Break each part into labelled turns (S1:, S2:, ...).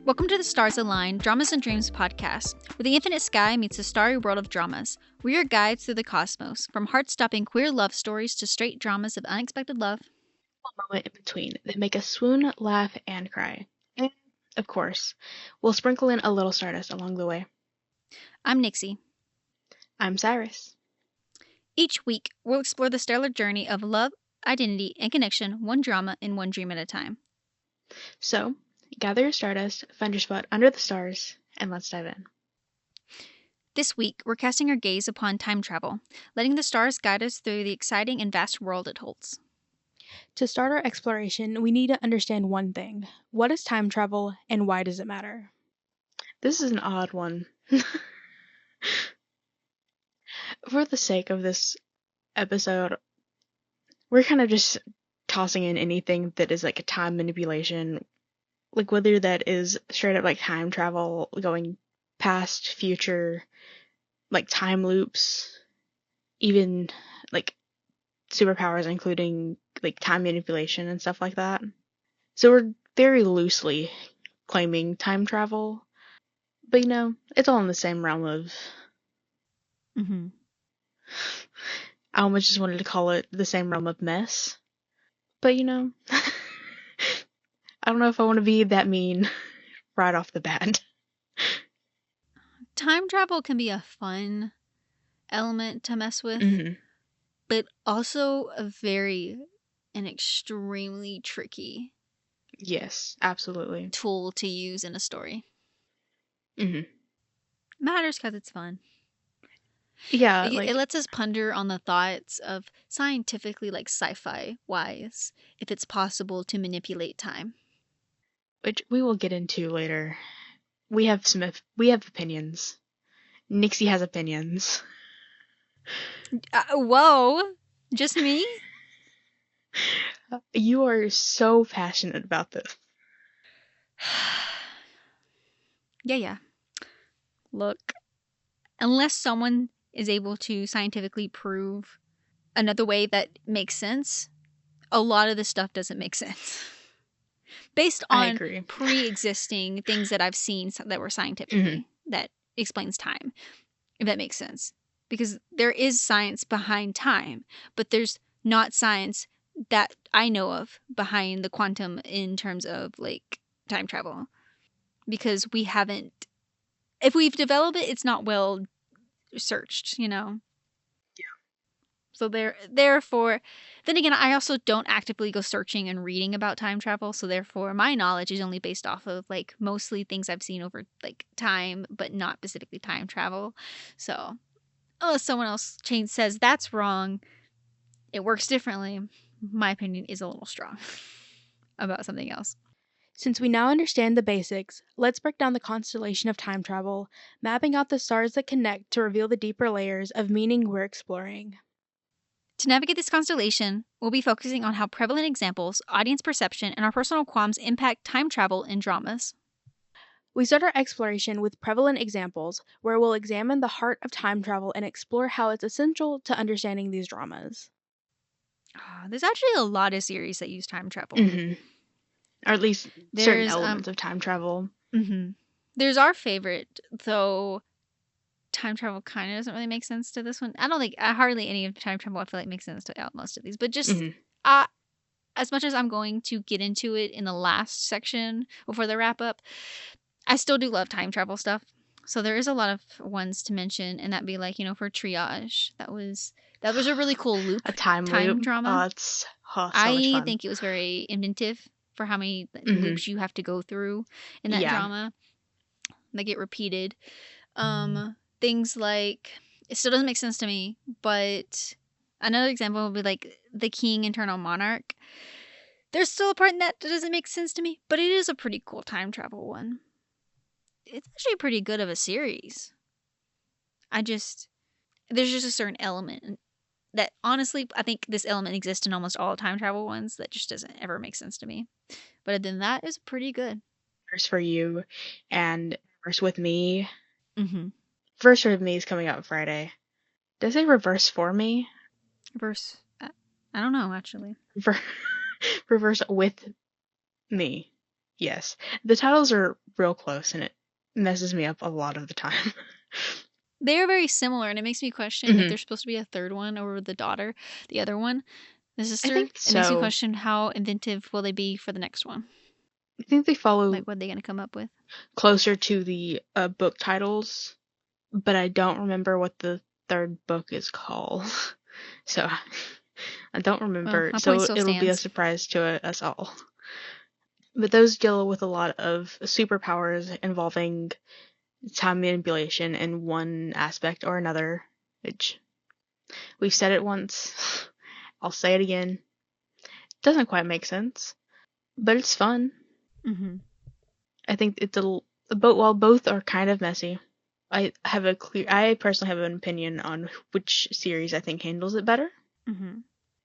S1: Welcome to the Stars Align Dramas and Dreams podcast, where the infinite sky meets the starry world of dramas. We're your guides through the cosmos, from heart-stopping queer love stories to straight dramas of unexpected love.
S2: A moment in between that make us swoon, laugh, and cry. And, of course, we'll sprinkle in a little stardust along the way.
S1: I'm Nixie.
S2: I'm Cyrus.
S1: Each week, we'll explore the stellar journey of love, identity, and connection, one drama and one dream at a time.
S2: So, gather your stardust, find your spot under the stars, and let's dive in.
S1: This week, we're casting our gaze upon time travel, letting the stars guide us through the exciting and vast world it holds.
S3: To start our exploration, we need to understand one thing. What is time travel, and why does it matter?
S2: This is an odd one. For the sake of this episode, we're kind of just tossing in anything that is like a time manipulation, like whether that is straight up like time travel, going past, future, like time loops, even like superpowers including like time manipulation and stuff like that. So we're very loosely claiming time travel, but it's all in the same realm of I almost just wanted to call it the same realm of mess. But I don't know if I want to be that mean right off the bat.
S1: Time travel can be a fun element to mess with, but also an extremely tricky
S2: absolutely
S1: tool to use in a story. Matters because it's fun.
S2: Yeah,
S1: it lets us ponder on the thoughts of scientifically, like sci-fi wise, if it's possible to manipulate time,
S2: which we will get into later. We have opinions. Nixie has opinions.
S1: Whoa, just me?
S2: You are so passionate about this.
S1: Yeah. Look, unless someone is able to scientifically prove another way that makes sense, a lot of this stuff doesn't make sense. Based on pre-existing things that I've seen that were scientifically, that explains time, if that makes sense. Because there is science behind time, but there's not science that I know of behind the quantum in terms of, like, time travel. Because if we've developed it, it's not well searched, Yeah. So therefore, then again, I also don't actively go searching and reading about time travel. So therefore, my knowledge is only based off of like mostly things I've seen over like time, but not specifically time travel. So unless someone else says that's wrong, it works differently, my opinion is a little strong about something else.
S3: Since we now understand the basics, let's break down the constellation of time travel, mapping out the stars that connect to reveal the deeper layers of meaning we're exploring.
S1: To navigate this constellation, we'll be focusing on how prevalent examples, audience perception, and our personal qualms impact time travel in dramas.
S3: We start our exploration with prevalent examples, where we'll examine the heart of time travel and explore how it's essential to understanding these dramas.
S1: There's actually a lot of series that use time travel.
S2: Or at least certain elements of time travel.
S1: There's our favorite, though time travel kind of doesn't really make sense to this one. I don't think hardly any of time travel I feel like makes sense to most of these. But just as much as I'm going to get into it in the last section before the wrap up, I still do love time travel stuff. So there is a lot of ones to mention, and that'd be like, for Triage. That was a really cool loop.
S2: A time loop
S1: drama.
S2: It's so much
S1: I
S2: fun.
S1: think it was very inventive for how many loops you have to go through in that drama. They get repeated. Things like, it still doesn't make sense to me, but another example would be like The King, Eternal Monarch. There's still a part in that doesn't make sense to me, but it is a pretty cool time travel one. It's actually pretty good of a series. there's just a certain element that, honestly, I think this element exists in almost all time travel ones that just doesn't ever make sense to me. But other than that, it's pretty good.
S2: First for you, and First with Me. First with Me is coming out Friday. Did I say Reverse for Me?
S1: Reverse, I don't know, actually.
S2: Reverse with Me. Yes. The titles are real close, and it messes me up a lot of the time.
S1: They are very similar, and it makes me question if there's supposed to be a third one over the daughter, the other one, the
S2: I
S1: sister.
S2: think
S1: It makes me
S2: so.
S1: question how inventive will they be for the next one.
S2: I think they follow
S1: Like, what are they going to come up with?
S2: closer to the book titles, but I don't remember what the third book is called. So I don't
S1: Well,
S2: remember.
S1: my point
S2: So
S1: still
S2: it'll be a
S1: stands.
S2: surprise to us all. But those deal with a lot of superpowers involving time manipulation in one aspect or another, which we've said it once. I'll say it again. Doesn't quite make sense, but it's fun.
S1: Mm-hmm.
S2: I think it's but while both are kind of messy, I personally have an opinion on which series I think handles it better.
S1: Mm-hmm.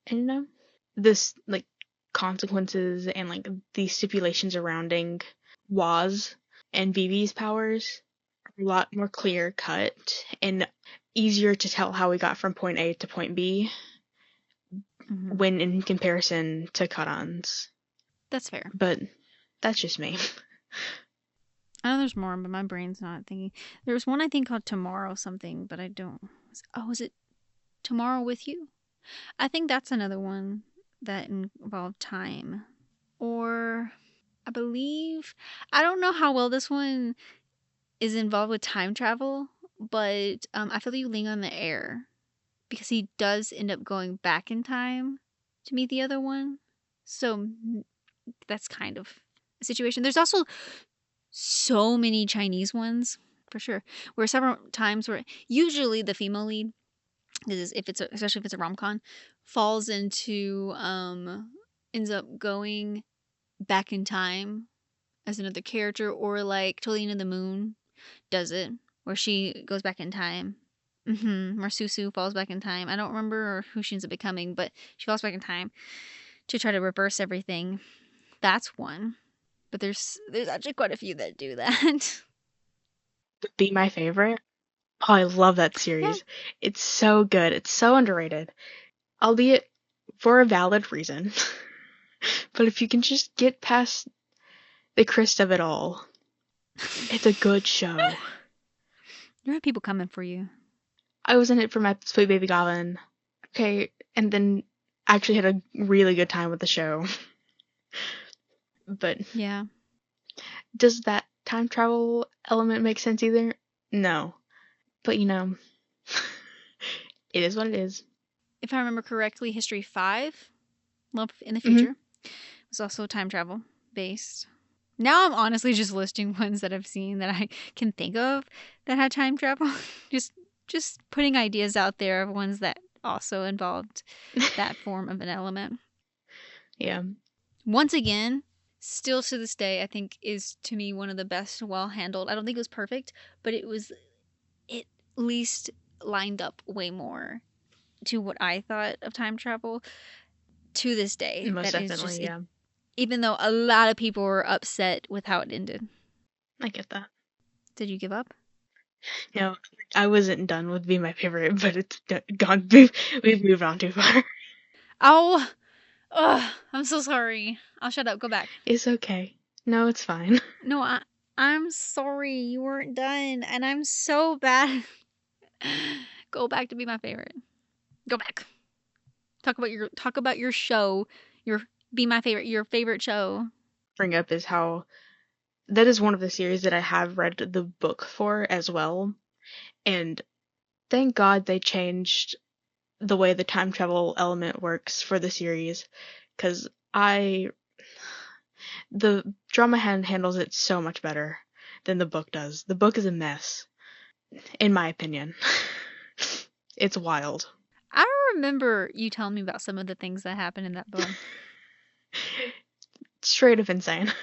S2: And this like consequences and like the stipulations surrounding Waz and Vivi's powers are a lot more clear cut and easier to tell how we got from point A to point B
S1: Mm-hmm.
S2: when in comparison to Karan's.
S1: That's fair.
S2: But that's just me.
S1: I know there's more, but my brain's not thinking. There was one I think called Tomorrow something, but I don't. Oh, is it Tomorrow with You? I think that's another one that involved time. Or I believe, I don't know how well this one is involved with time travel, but I feel you lean on the air because he does end up going back in time to meet the other one. So that's kind of a situation. There's also so many Chinese ones for sure. Where several times where usually the female lead is if it's especially if it's a rom-com falls into ends up going back in time as another character, or like Totally in the Moon does it where she goes back in time. Where Susu falls back in time. I don't remember who she ends up becoming, but she falls back in time to try to reverse everything. That's one. But there's actually quite a few that do that.
S2: Be My Favorite. Oh, I love that
S1: Yeah.
S2: series. It's so good. It's so underrated. Albeit for a valid reason. But if you can just get past the crest of it all, it's a good show.
S1: You have people coming for you.
S2: I was in it for my Sweet Baby Goblin. Okay, and then actually had a really good time with the show. But
S1: Yeah.
S2: does that time travel element make sense either? No. But it is what it is.
S1: If I remember correctly, History 5, Love in the
S2: Mm-hmm.
S1: Future, was also time travel based. Now I'm honestly just listing ones that I've seen that I can think of that had time travel. just putting ideas out there of ones that also involved that form of an element.
S2: Yeah.
S1: Once again, still to this day, I think is to me one of the best well handled. I don't think it was perfect, but it at least lined up way more to what I thought of time travel to this day.
S2: Most
S1: That is just
S2: definitely,
S1: it.
S2: yeah.
S1: Even though a lot of people were upset with how it ended.
S2: I get that.
S1: Did you give up?
S2: I wasn't done with Be My Favorite, but it's gone. We've moved on too far.
S1: Oh, ugh, I'm so sorry. I'll shut up. Go back.
S2: It's okay. No, it's fine.
S1: No, I'm sorry. You weren't done, and I'm so bad. Go back to Be My Favorite. Go back. Talk about your show. Your Be My Favorite. Your favorite show.
S2: Bring up is how that is one of the series that I have read the book for as well. And thank God they changed the way the time travel element works for the series, because the drama handles it so much better than the book does. The book is a mess, in my opinion. It's wild.
S1: I remember you telling me about some of the things that happened in that book.
S2: Straight up insane.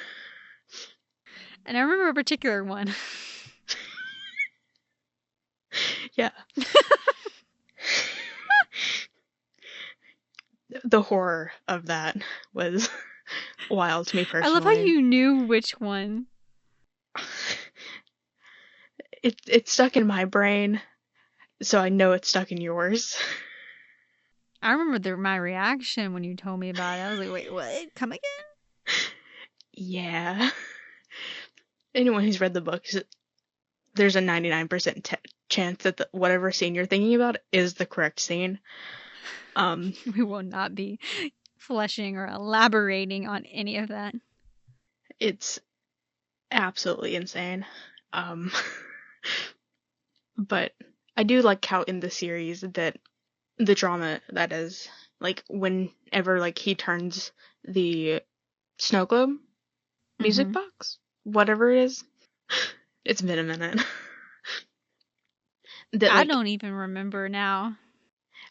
S1: And I remember a particular one.
S2: Yeah. The horror of that was wild to me
S1: I love how
S2: personally.
S1: you knew which one.
S2: It's stuck in my brain, so I know it's stuck in yours.
S1: I remember my reaction when you told me about it. I was like, wait, what? Come again?
S2: Yeah. Anyone who's read the books, there's a 99% chance that whatever scene you're thinking about is the correct scene.
S1: We will not be fleshing or elaborating on any of that.
S2: It's absolutely insane. But I do like how in the series that the drama that is, like, whenever, like, he turns the snow globe music box, whatever it is, it's been a minute. That,
S1: I
S2: like,
S1: don't even remember now.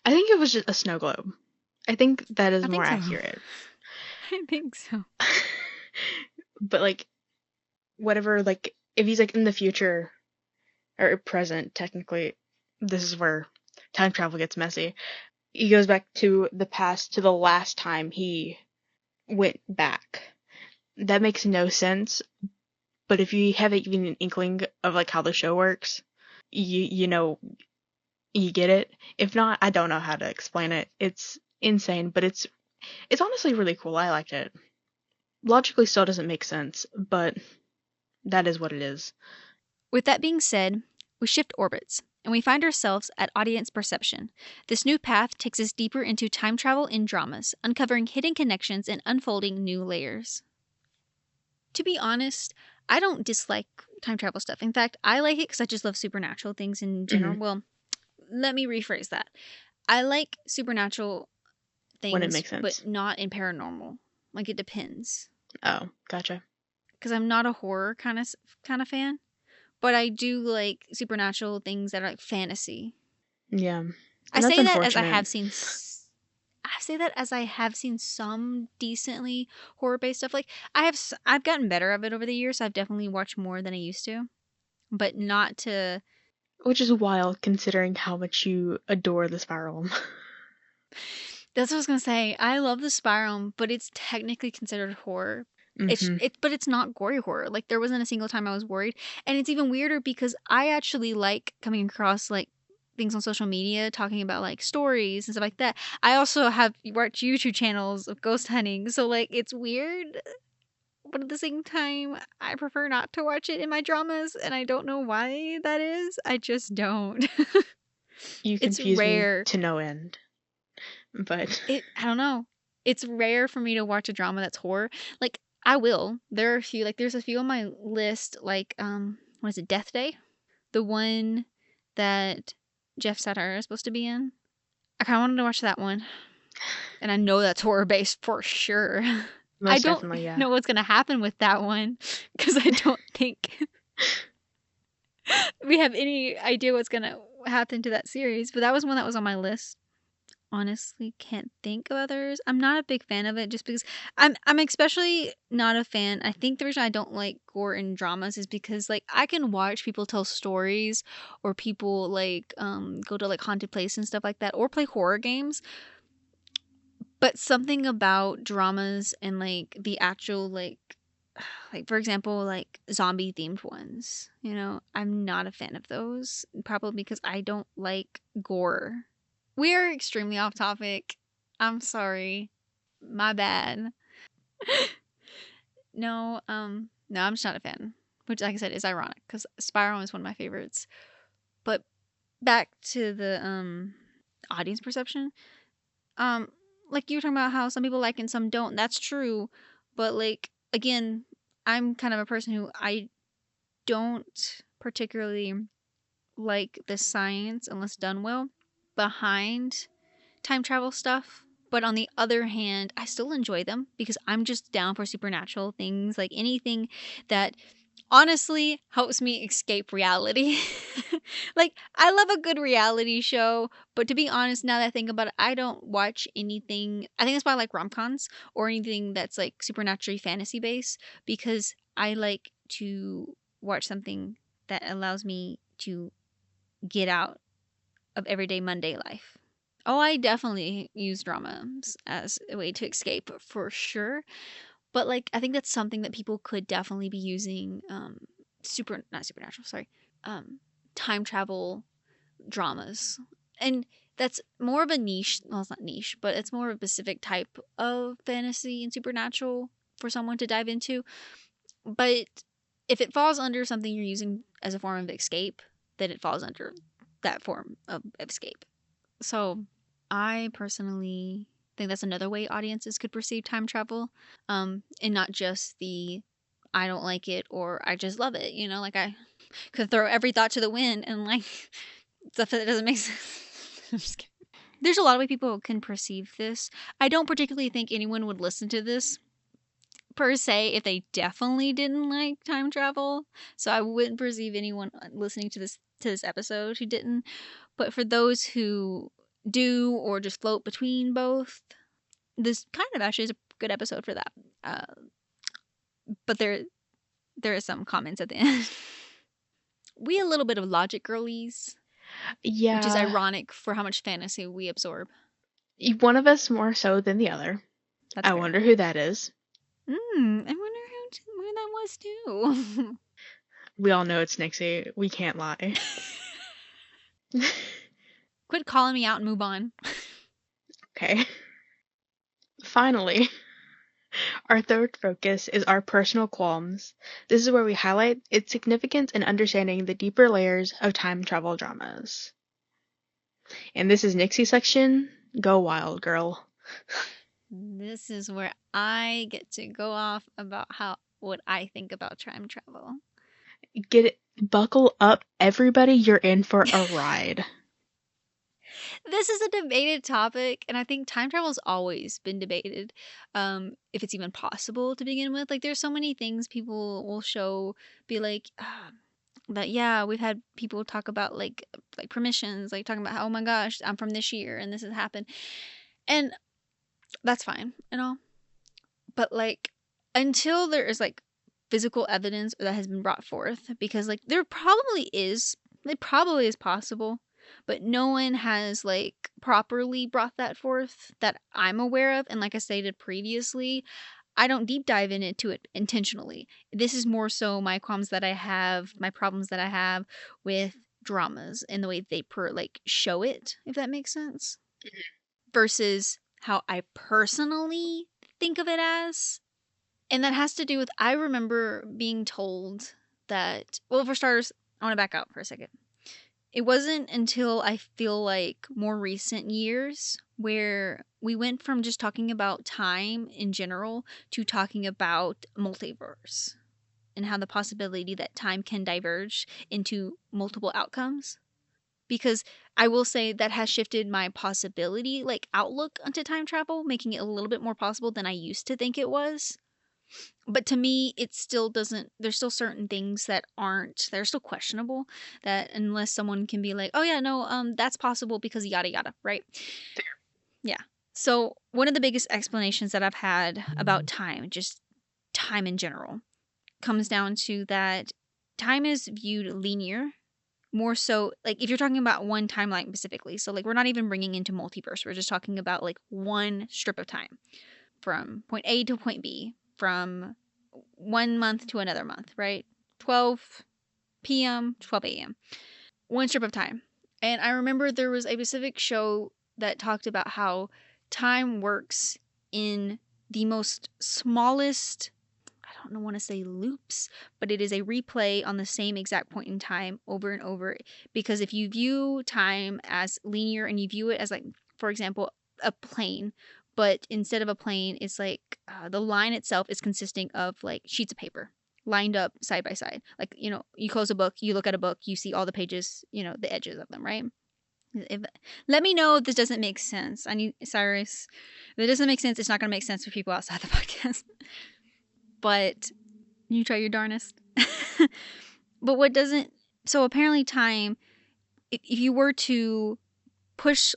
S2: I think it was just a snow globe. I think that is
S1: I
S2: more
S1: think so.
S2: accurate.
S1: I think so.
S2: But, like, whatever, like, if he's, like, in the future, or present, technically, this is where time travel gets messy. He goes back to the past, to the last time he went back. That makes no sense, but if you have even an inkling of, like, how the show works, you know, you get it. If not, I don't know how to explain it. It's insane, but it's honestly really cool. I liked it. Logically still doesn't make sense, but that is what it is.
S1: With that being said, we shift orbits, and we find ourselves at audience perception. This new path takes us deeper into time travel in dramas, uncovering hidden connections and unfolding new layers. To be honest, I don't dislike time travel stuff. In fact, I like it because I just love supernatural things in general. Well, let me rephrase that. I like supernatural
S2: When it
S1: things,
S2: makes sense.
S1: but not in paranormal. Like, it depends.
S2: Oh, gotcha.
S1: Because I'm not a horror kind of fan. But I do like supernatural things that are like fantasy.
S2: Yeah.
S1: I
S2: And that's
S1: say that as I
S2: unfortunate.
S1: have seen. I say that as I have seen some decently horror-based stuff. Like I've gotten better of it over the years. So I've definitely watched more than I used to, but not to.
S2: Which is wild considering how much you adore the Spiral.
S1: That's what I was gonna say. I love the Spiral, but it's technically considered horror. But it's not gory horror. Like there wasn't a single time I was worried, and it's even weirder because I actually like coming across like things on social media talking about like stories and stuff like that. I also have watched YouTube channels of ghost hunting, so like it's weird, but at the same time, I prefer not to watch it in my dramas, and I don't know why that is. I just don't.
S2: You
S1: It's
S2: confuse me
S1: rare.
S2: to no end. But
S1: I don't know. It's rare for me to watch a drama that's horror. Like I will. There are a few. Like there's a few on my list. Like what is it? Death Day, the one that Jeff Satire is supposed to be in. I kind of wanted to watch that one, and I know that's horror based for sure. I
S2: most
S1: don't
S2: definitely, yeah.
S1: know what's gonna happen with that one because I don't think we have any idea what's gonna happen to that series. But that was one that was on my list. Honestly can't think of others. I'm not a big fan of it just because I'm especially not a fan. I think the reason I don't like gore in dramas is because like I can watch people tell stories or people like go to like haunted place and stuff like that or play horror games. But something about dramas and like the actual like for example like zombie themed ones, you know, I'm not a fan of those probably because I don't like gore. We are extremely off topic. I'm sorry. My bad. No, I'm just not a fan. Which, like I said, is ironic because Spiral is one of my favorites. But back to the audience perception. Um, like you were talking about how some people like and some don't. That's true. But like again, I'm kind of a person who I don't particularly like the science unless done well behind time travel stuff. But on the other hand, I still enjoy them because I'm just down for supernatural things, like anything that honestly helps me escape reality. Like, I love a good reality show, but to be honest, now that I think about it, I don't watch anything. I think that's why I like rom coms or anything that's like supernaturally fantasy based because I like to watch something that allows me to get out of everyday Monday life. Oh, I definitely use dramas as a way to escape for sure. But like I think that's something that people could definitely be using not supernatural, sorry. Um time travel dramas. And that's more of a niche, well it's not niche, but it's more of a specific type of fantasy and supernatural for someone to dive into. But if it falls under something you're using as a form of escape, then it falls under that form of escape. So I personally think that's another way audiences could perceive time travel, and not just the I don't like it or I just love it. You know, like I could throw every thought to the wind and like stuff that doesn't make sense. I'm just kidding. There's a lot of way people can perceive this. I don't particularly think anyone would listen to this per se if they definitely didn't like time travel. So I wouldn't perceive anyone listening to this episode who didn't. But for those who do or just float between both, this kind of actually is a good episode for that. But there is some comments at the end. We a little bit of logic girlies.
S2: Yeah.
S1: Which is ironic for how much fantasy we absorb.
S2: One of us more so than the other.
S1: That's
S2: I
S1: fair.
S2: wonder who that is.
S1: I wonder who that was too.
S2: We all know it's Nixie. We can't lie.
S1: Quit calling me out and move on.
S2: Okay. Finally, our third focus is our personal qualms. This is where we highlight its significance in understanding the deeper layers of time travel dramas. And this is Nixie's section. Go wild, girl.
S1: This is where I get to go off about what I think about time travel.
S2: Buckle up, everybody. You're in for a ride.
S1: This is a debated topic, and I think time travel has always been debated, if it's even possible to begin with. Like, there's so many things people will be like, that, yeah, we've had people talk about, like permissions, like, talking about how, oh my gosh, I'm from this year, and this has happened. And that's fine, and all. But, like, until there is, like, physical evidence that has been brought forth, because, like, it probably is possible, but no one has, like, properly brought that forth that I'm aware of. And like I stated previously, I don't deep dive into it intentionally. This is more so my problems that I have with dramas and the way they show it, if that makes sense, versus how I personally think of it as. And that has to do with, I remember being told that, well, for starters, I want to back up for a second. It wasn't until I feel like more recent years where we went from just talking about time in general to talking about multiverse and how the possibility that time can diverge into multiple outcomes. Because I will say that has shifted my possibility, outlook onto time travel, making it a little bit more possible than I used to think it was. But to me, it still doesn't, there's still certain things that they're still questionable, that unless someone can be like, oh yeah, no, that's possible because yada yada, right? Yeah. So one of the biggest explanations that I've had about time, just time in general, comes down to that time is viewed linear, more so, like, if you're talking about one timeline specifically. So, like, we're not even bringing into multiverse. We're just talking about, like, one strip of time from point A to point B, from 1 month to another month, right? 12 p.m., 12 a.m. One strip of time. And I remember there was a specific show that talked about how time works in the most smallest, I don't want to say loops, but it is a replay on the same exact point in time over and over. Because if you view time as linear and you view it as, like, for example, a plane, but instead of a plane, it's like the line itself is consisting of, like, sheets of paper lined up side by side. Like, you close a book, you look at a book, you see all the pages, the edges of them, right? Let me know if this doesn't make sense. Cyrus, if it doesn't make sense, it's not going to make sense for people outside the podcast. But you try your darnest. But what doesn't, so apparently time, if you were to push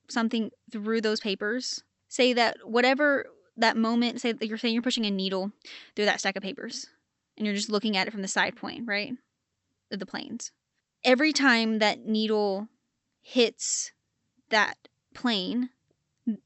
S1: something through those papers, say that whatever that moment, say that you're saying you're pushing a needle through that stack of papers and you're just looking at it from the side point, right? Of the planes. Every time that needle hits that plane,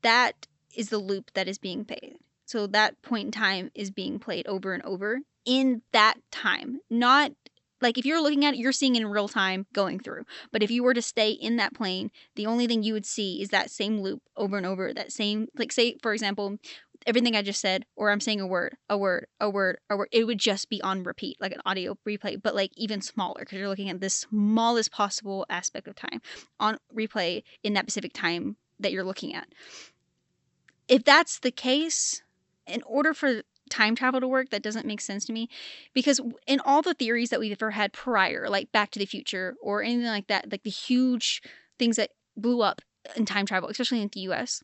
S1: that is the loop that is being played. So that point in time is being played over and over in that time. Not like if you're looking at it, you're seeing it in real time going through. But if you were to stay in that plane, the only thing you would see is that same loop over and over. That same, like, say, for example, everything I just said, or I'm saying a word, it would just be on repeat, like an audio replay, but like even smaller because you're looking at the smallest possible aspect of time on replay in that specific time that you're looking at. If that's the case, in order for time travel to work, that doesn't make sense to me, because in all the theories that we've ever had prior, like Back to the Future or anything like that, like the huge things that blew up in time travel, especially in the US,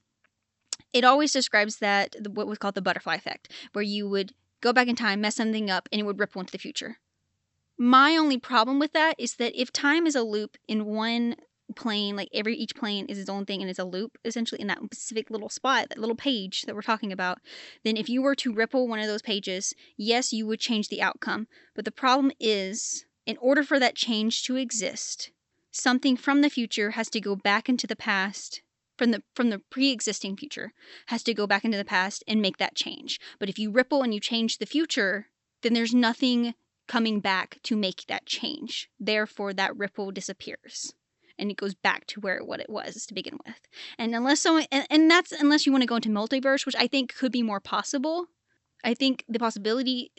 S1: it always describes that what was called the butterfly effect, where you would go back in time, mess something up, and it would ripple into the future. My only problem with that is that if time is a loop in one plane, like each plane is its own thing and it's a loop essentially in that specific little spot, that little page that we're talking about, then if you were to ripple one of those pages, yes, you would change the outcome. But the problem is, in order for that change to exist, something from the future has to go back into the past. From the pre-existing future has to go back into the past and make that change. But if you ripple and you change the future, then there's nothing coming back to make that change. Therefore, that ripple disappears and it goes back to what it was to begin with. And unless someone, and that's unless you want to go into multiverse, which I think could be more possible. I think the possibility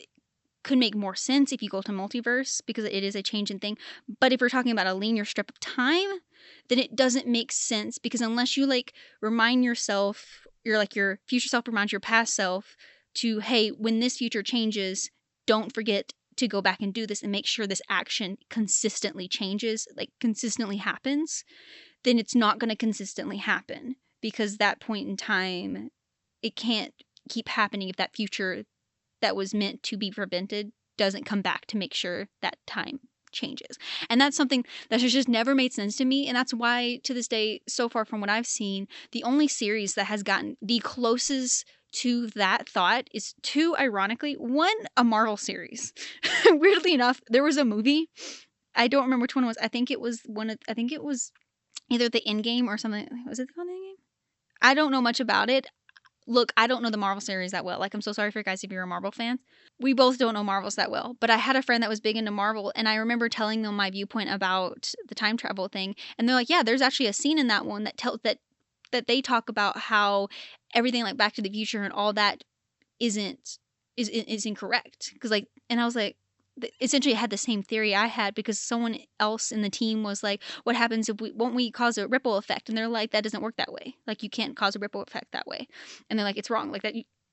S1: could make more sense if you go to multiverse because it is a changing thing. But if we're talking about a linear strip of time, then it doesn't make sense because unless you like remind yourself, your future self reminds your past self to, hey, when this future changes, don't forget to go back and do this and make sure this action consistently changes, like consistently happens, then it's not going to consistently happen because that point in time, it can't keep happening if that future that was meant to be prevented doesn't come back to make sure that time changes. And that's something that has just never made sense to me. And that's why, to this day, so far from what I've seen, the only series that has gotten the closest to that thought is two, ironically, one, a Marvel series. Weirdly enough, there was a movie. I don't remember which one it was. I think it was either the Endgame or something. Was it called Endgame? I don't know much about it. Look, I don't know the Marvel series that well. Like, I'm so sorry for you guys if you're a Marvel fan. We both don't know Marvels that well. But I had a friend that was big into Marvel, and I remember telling them my viewpoint about the time travel thing. And they're like, yeah, there's actually a scene in that one that tells that they talk about how everything like Back to the Future and all that is incorrect. Because like, and I was like, essentially I had the same theory I had because someone else in the team was like, what happens if won't we cause a ripple effect? And they're like, that doesn't work that way. Like, you can't cause a ripple effect that way. And they're like, it's wrong. Like,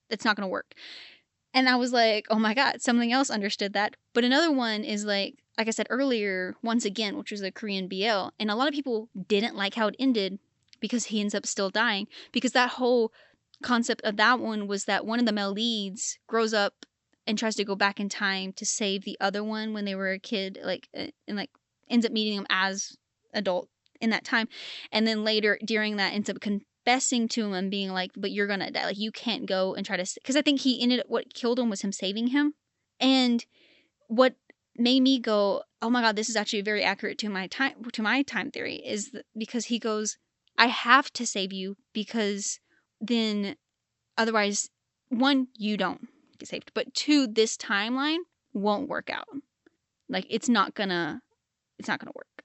S1: that's not going to work. And I was like, oh my God, something else understood that. But another one is like I said earlier, Once Again, which was a Korean BL. And a lot of people didn't like how it ended because he ends up still dying. Because that whole concept of that one was that one of the male leads grows up and tries to go back in time to save the other one when they were a kid, like, and like ends up meeting him as adult in that time, and then later during that ends up confessing to him and being like, "But you're gonna die. Like, you can't go and try to." Because I think what killed him was him saving him, and what made me go, "Oh my God, this is actually very accurate to my time theory," is because he goes, "I have to save you because then otherwise, one, you don't get saved, but two, this timeline won't work out. Like, it's not gonna work."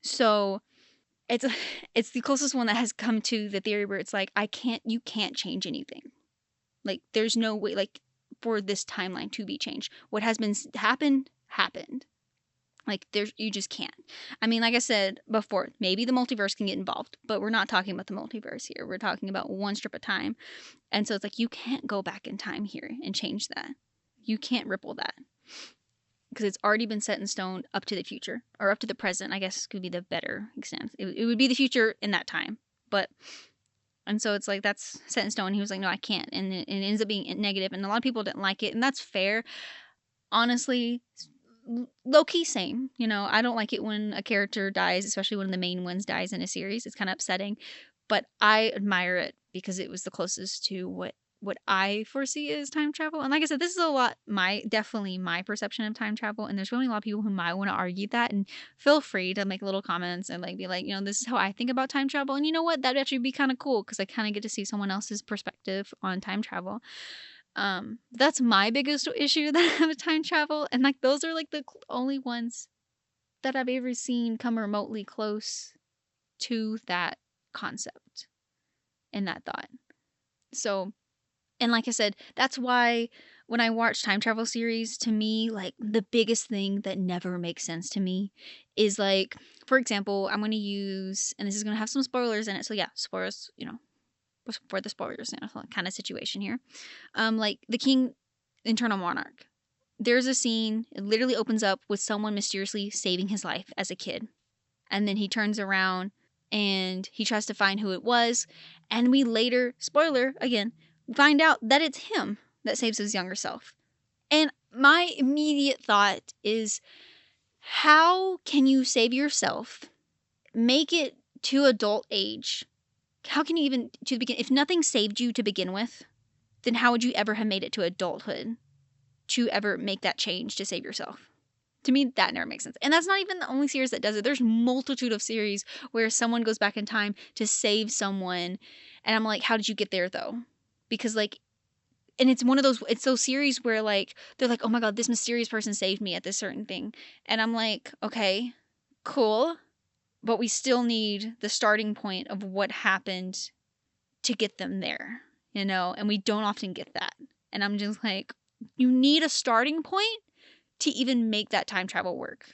S1: So it's the closest one that has come to the theory where it's like, you can't change anything. Like, there's no way, like, for this timeline to be changed. What has been happened. Like, you just can't. I mean, like I said before, maybe the multiverse can get involved, but we're not talking about the multiverse here. We're talking about one strip of time. And so it's like, you can't go back in time here and change that. You can't ripple that. Because it's already been set in stone up to the future. Or up to the present, I guess could be the better extent. It would be the future in that time. And so it's like, that's set in stone. He was like, no, I can't. And it ends up being negative. And a lot of people didn't like it. And that's fair. Honestly, low-key same. I don't like it when a character dies, especially when the main ones dies in a series. It's kind of upsetting. But I admire it because it was the closest to what I foresee is time travel. And like I said, this is definitely my perception of time travel. And there's really a lot of people who might want to argue that. And feel free to make little comments and like be like, this is how I think about time travel. And you know what? That'd actually be kind of cool because I kind of get to see someone else's perspective on time travel. That's my biggest issue that I have with time travel. And like, those are like the only ones that I've ever seen come remotely close to that concept and that thought. So, And like I said, that's why when I watch time travel series, to me, like the biggest thing that never makes sense to me is like, for example, I'm going to use, and this is going to have some spoilers in it. So yeah, spoilers, for the spoilers, kind of situation here. Like the King Internal Monarch. There's a scene, it literally opens up with someone mysteriously saving his life as a kid. And then he turns around and he tries to find who it was. And we later, spoiler again, find out that it's him that saves his younger self. And my immediate thought is, how can you save yourself, make it to adult age? How can you even, to begin, if nothing saved you to begin with, then how would you ever have made it to adulthood to ever make that change to save yourself? To me, that never makes sense. And that's not even the only series that does it. There's multitude of series where someone goes back in time to save someone. And I'm like, how did you get there though? Because like, and it's one of those, it's those series where like, they're like, oh my God, this mysterious person saved me at this certain thing. And I'm like, okay, cool. But we still need the starting point of what happened to get them there, and we don't often get that. And I'm just like, you need a starting point to even make that time travel work.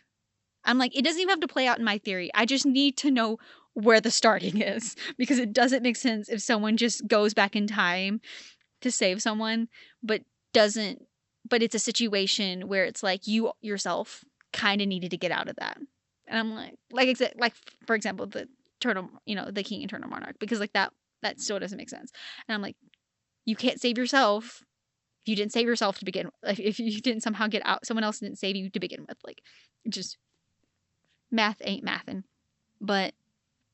S1: I'm like, it doesn't even have to play out in my theory. I just need to know where the starting is, because it doesn't make sense if someone just goes back in time to save someone, but doesn't, but it's a situation where it's like you yourself kind of needed to get out of that. And I'm like for example, the the King Eternal Monarch, because like that still doesn't make sense. And I'm like, you can't save yourself if you didn't save yourself to begin with. Like, if you didn't somehow get out, someone else didn't save you to begin with. Like, just math ain't mathin'. But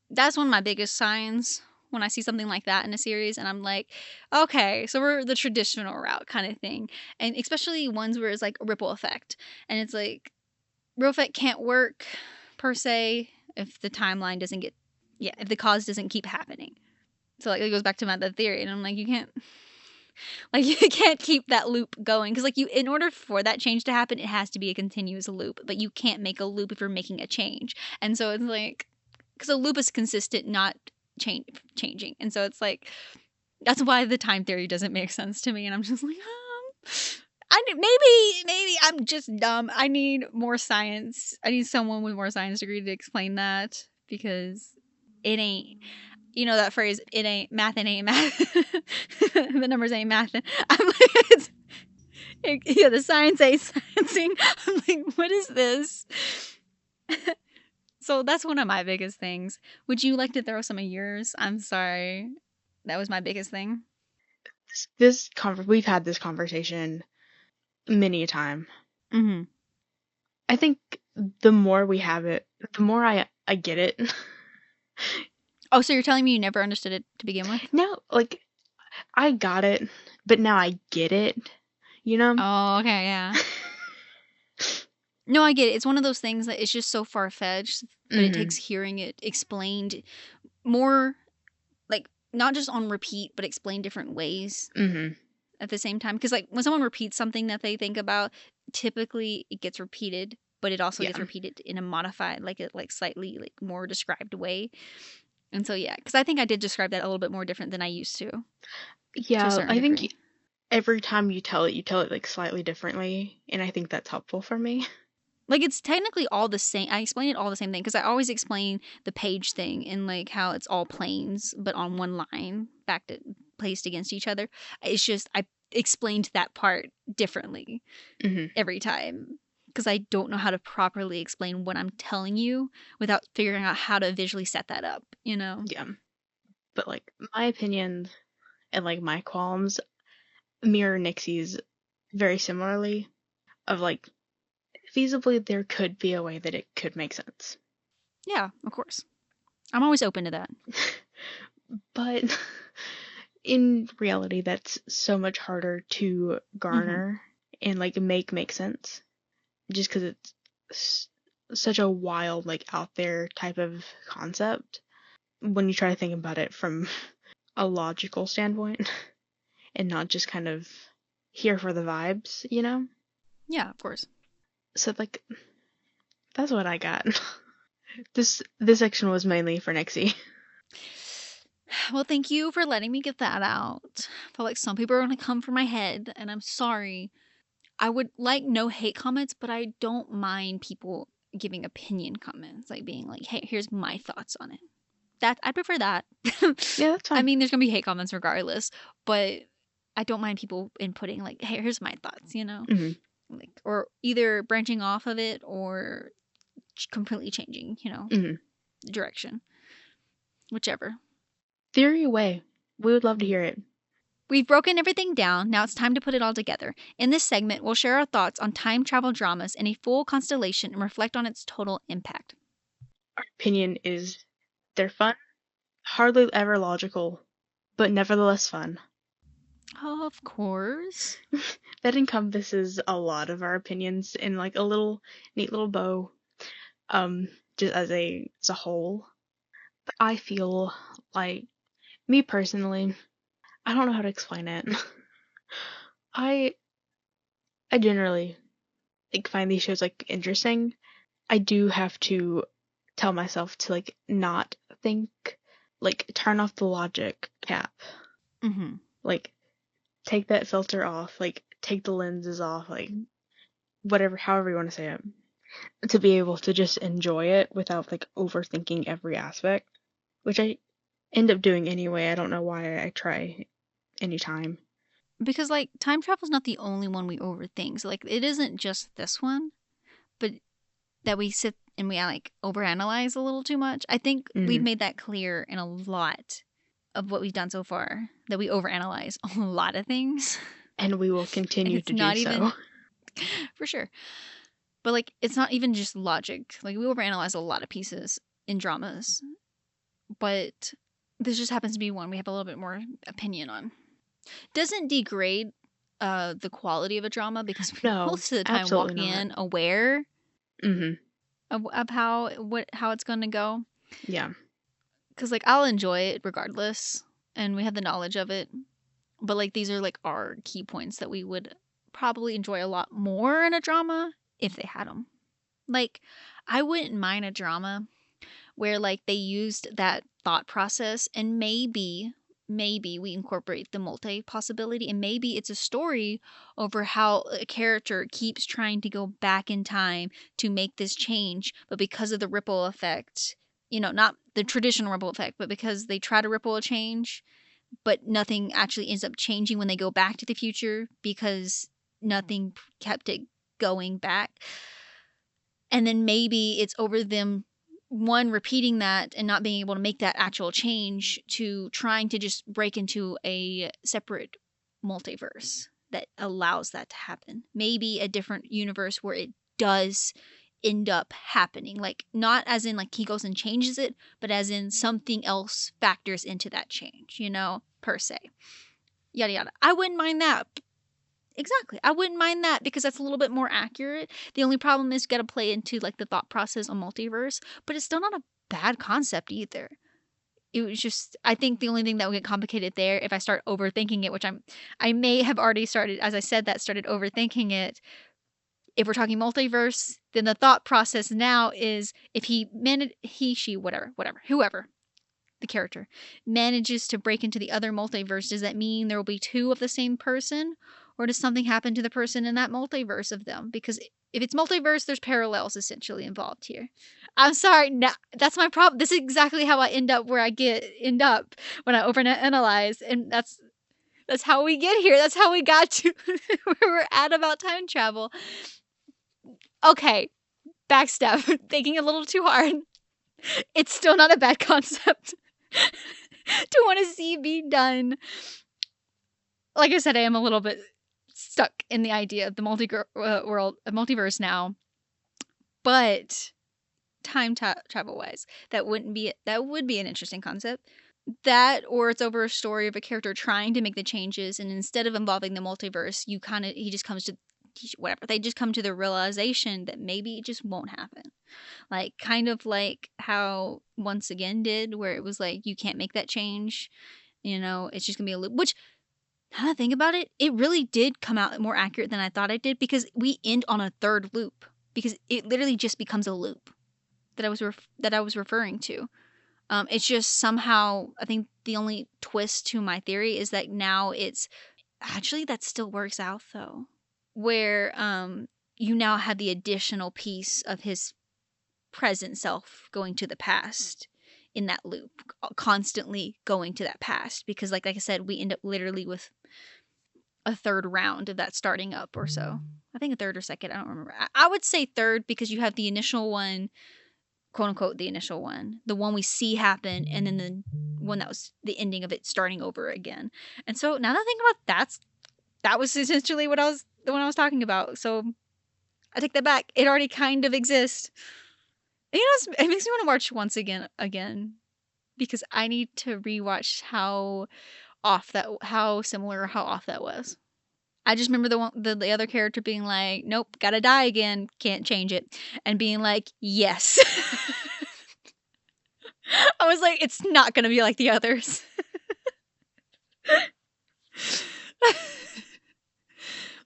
S1: that's one of my biggest signs when I see something like that in a series, and I'm like, okay, so we're the traditional route kind of thing. And especially ones where it's like a ripple effect. And it's like, ripple effect can't work per se if the timeline doesn't if the cause doesn't keep happening. So like it goes back to the theory, and I'm like, you can't keep that loop going, because like in order for that change to happen, it has to be a continuous loop. But you can't make a loop if you're making a change. And so it's like, because a loop is consistent, not changing. And so it's like, that's why the time theory doesn't make sense to me. And I'm just like, maybe I'm just dumb. I need more science. I need someone with more science degree to explain that, because it ain't. You know that phrase, it ain't math, it ain't math. The numbers ain't math. I'm like, the science ain't sciencing. I'm like, what is this? So that's one of my biggest things. Would you like to throw some of yours? I'm sorry. That was my biggest thing.
S2: We've had this conversation many a time.
S1: Mm-hmm.
S2: I think the more we have it, the more I get it.
S1: Oh, so you're telling me you never understood it to begin with?
S2: No, like, I got it, but now I get it,
S1: Oh, okay, yeah. No, I get it. It's one of those things that it's just so far-fetched, but it takes hearing it explained more, like, not just on repeat, but explained different ways at the same time. Because, like, when someone repeats something that they think about, typically it gets repeated, but it also gets repeated in a modified, slightly, more described way. And so, yeah, because I think I did describe that a little bit more different than I used to.
S2: Yeah, I think every time you tell it, like, slightly differently, and I think that's helpful for me.
S1: Like, it's technically all the same. I explain it all the same thing, because I always explain the page thing and, like, how it's all planes, but on one line, placed against each other. It's just, I explained that part differently every time, because I don't know how to properly explain what I'm telling you without figuring out how to visually set that up,
S2: Yeah. But, like, my opinions and, like, my qualms mirror Nixie's very similarly, of, like, feasibly there could be a way that it could make sense.
S1: Yeah, of course. I'm always open to that.
S2: But in reality, that's so much harder to garner and, like, make sense, just because it's such a wild, like, out there type of concept when you try to think about it from a logical standpoint and not just kind of here for the vibes,
S1: Yeah, of course.
S2: So, like, that's what I got. This section was mainly for Nixie.
S1: Well, thank you for letting me get that out. I feel like some people are going to come for my head, and I'm sorry. I would like no hate comments, but I don't mind people giving opinion comments, like being like, "Hey, here's my thoughts on it." That I prefer that.
S2: Yeah, that's
S1: I
S2: fine.
S1: mean, there's gonna be hate comments regardless, but I don't mind people inputting like, "Hey, here's my thoughts,"
S2: Hmm.
S1: like, or either branching off of it or completely changing,
S2: Hmm.
S1: direction, whichever.
S2: Theory away. We would love to hear it.
S1: We've broken everything down. Now it's time to put it all together. In this segment, we'll share our thoughts on time travel dramas in a full constellation and reflect on its total impact.
S2: Our opinion is they're fun, hardly ever logical, but nevertheless fun.
S1: Of course.
S2: That encompasses a lot of our opinions in like a little neat little bow, just as a whole. But I feel like, me personally, I don't know how to explain it. I I generally like find these shows like interesting. I do have to tell myself to like not think, like turn off the logic cap,
S1: Mm-hmm.
S2: like take that filter off, like take the lenses off, like whatever, however you want to say it, to be able to just enjoy it without like overthinking every aspect, which I end up doing anyway. I don't know why I try anytime.
S1: Because like time travel's not the only one we overthink. So like it isn't just this one, but that we sit and we like overanalyze a little too much. I think we've
S2: Hmm.
S1: made that clear in a lot of what we've done so far, that we overanalyze a lot of things.
S2: And we will
S1: And
S2: continue
S1: it's
S2: to do
S1: not
S2: so.
S1: even for sure. But like it's not even just logic. Like we overanalyze a lot of pieces in dramas. But this just happens to be one we have a little bit more opinion on. Doesn't degrade the quality of a drama because we
S2: No,
S1: most of the time
S2: absolutely
S1: walk
S2: not.
S1: in aware
S2: Hmm.
S1: of how it's going to go.
S2: Yeah.
S1: Because like I'll enjoy it regardless, and we have the knowledge of it. But like these are like our key points that we would probably enjoy a lot more in a drama if they had them. Like I wouldn't mind a drama where like they used that thought process, and maybe we incorporate the multi possibility, and maybe it's a story over how a character keeps trying to go back in time to make this change, but because of the ripple effect, not the traditional ripple effect, but because they try to ripple a change, but nothing actually ends up changing when they go back to the future because nothing kept it going back. And then maybe it's over them, one, repeating that and not being able to make that actual change, to trying to just break into a separate multiverse that allows that to happen. Maybe a different universe where it does end up happening. Like, not as in like he goes and changes it, but as in something else factors into that change, per se. Yada yada. I wouldn't mind that. Exactly. I wouldn't mind that because that's a little bit more accurate. The only problem is you got to play into like the thought process on multiverse, but it's still not a bad concept either. It was just, I think the only thing that would get complicated there if I start overthinking it, which I may have already started, as I said, that started overthinking it. If we're talking multiverse, then the thought process now is if he, she, whatever, whoever the character manages to break into the other multiverse, does that mean there will be two of the same person? Or does something happen to the person in that multiverse of them? Because if it's multiverse, there's parallels essentially involved here. I'm sorry, no, that's my problem. This is exactly how I end up where I end up when I overanalyze, and that's how we get here. That's how we got to where we're at about time travel. Okay, backstep, thinking a little too hard. It's still not a bad concept to want to see be done. Like I said, I am a little bit stuck in the idea of the multiverse now, but time travel wise, that would be an interesting concept. That, or it's over a story of a character trying to make the changes, and instead of involving the multiverse, he just comes to whatever. They just come to the realization that maybe it just won't happen. Like kind of like how Once Again did, where it was like you can't make that change. It's just gonna be a loop. Which, now that I think about it, it really did come out more accurate than I thought it did, because we end on a third loop, because it literally just becomes a loop that I was referring to. It's just somehow, I think the only twist to my theory is that now it's actually, that still works out though, where you now have the additional piece of his present self going to the past in that loop, constantly going to that past, because like I said, we end up literally with a third round of that starting up or so. I think a third or second, I don't remember. I would say third, because you have the initial one, quote unquote, the initial one, the one we see happen, and then the one that was the ending of it starting over again. And so now that I think about that was essentially the one I was talking about. So I take that back. It already kind of exists. You know, it makes me want to watch once again, because I need to rewatch how similar or how off that was. I just remember the other character being like, "Nope, gotta die again, can't change it," and being like, "Yes." I was like, "It's not gonna be like the others."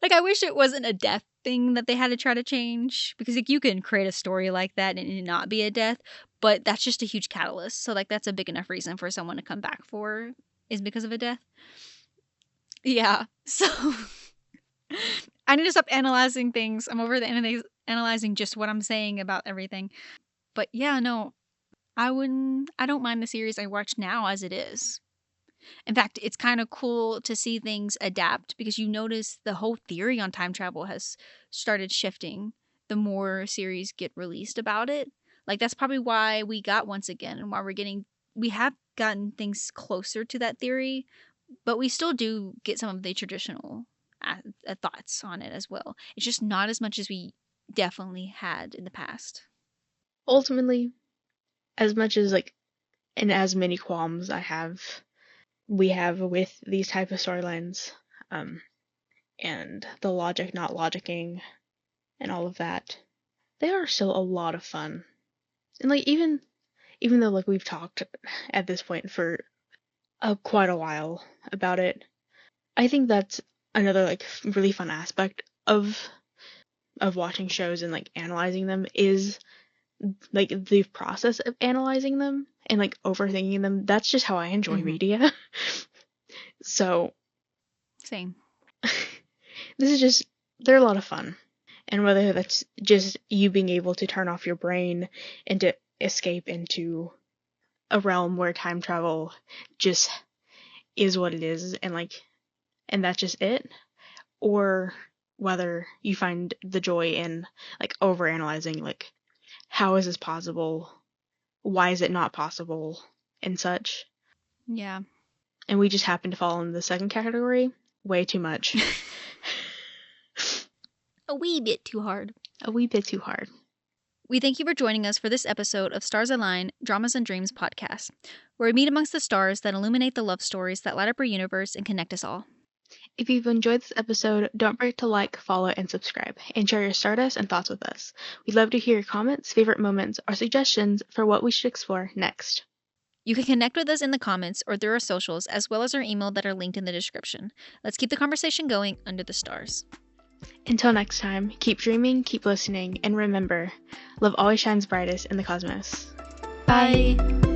S1: Like, I wish it wasn't a death thing that they had to try to change, because like you can create a story like that and it not be a death, but that's just a huge catalyst. So like that's a big enough reason for someone to come back for, is because of a death. Yeah. So I need to stop analyzing things. I'm over the analyzing just what I'm saying about everything. But yeah, no, I don't mind the series I watch now as it is. In fact, it's kind of cool to see things adapt, because you notice the whole theory on time travel has started shifting the more series get released about it. Like, that's probably why we got Once Again, and why we have gotten things closer to that theory, but we still do get some of the traditional thoughts on it as well. It's just not as much as we definitely had in the past.
S2: Ultimately, as much as like, and as many qualms we have with these type of storylines, and the logic not logicking and all of that, they are still a lot of fun. And like, even though like we've talked at this point for quite a while about it, I think that's another like really fun aspect of watching shows and like analyzing them, is like the process of analyzing them and like overthinking them. That's just how I enjoy media. So
S1: Same.
S2: they're a lot of fun. And whether that's just you being able to turn off your brain and to escape into a realm where time travel just is what it is, and that's just it, or whether you find the joy in like overanalyzing, like, how is this possible? Why is it not possible? And such.
S1: Yeah.
S2: And we just happen to fall in the second category way too much.
S1: A wee bit too hard.
S2: A wee bit too hard.
S1: We thank you for joining us for this episode of Stars Align, Dramas and Dreams podcast, where we meet amongst the stars that illuminate the love stories that light up our universe and connect us all.
S2: If you've enjoyed this episode, don't forget to like, follow, and subscribe, and share your stardust and thoughts with us. We'd love to hear your comments, favorite moments, or suggestions for what we should explore next.
S1: You can connect with us in the comments or through our socials, as well as our email that are linked in the description. Let's keep the conversation going under the stars.
S2: Until next time, keep dreaming, keep listening, and remember, love always shines brightest in the cosmos.
S1: Bye.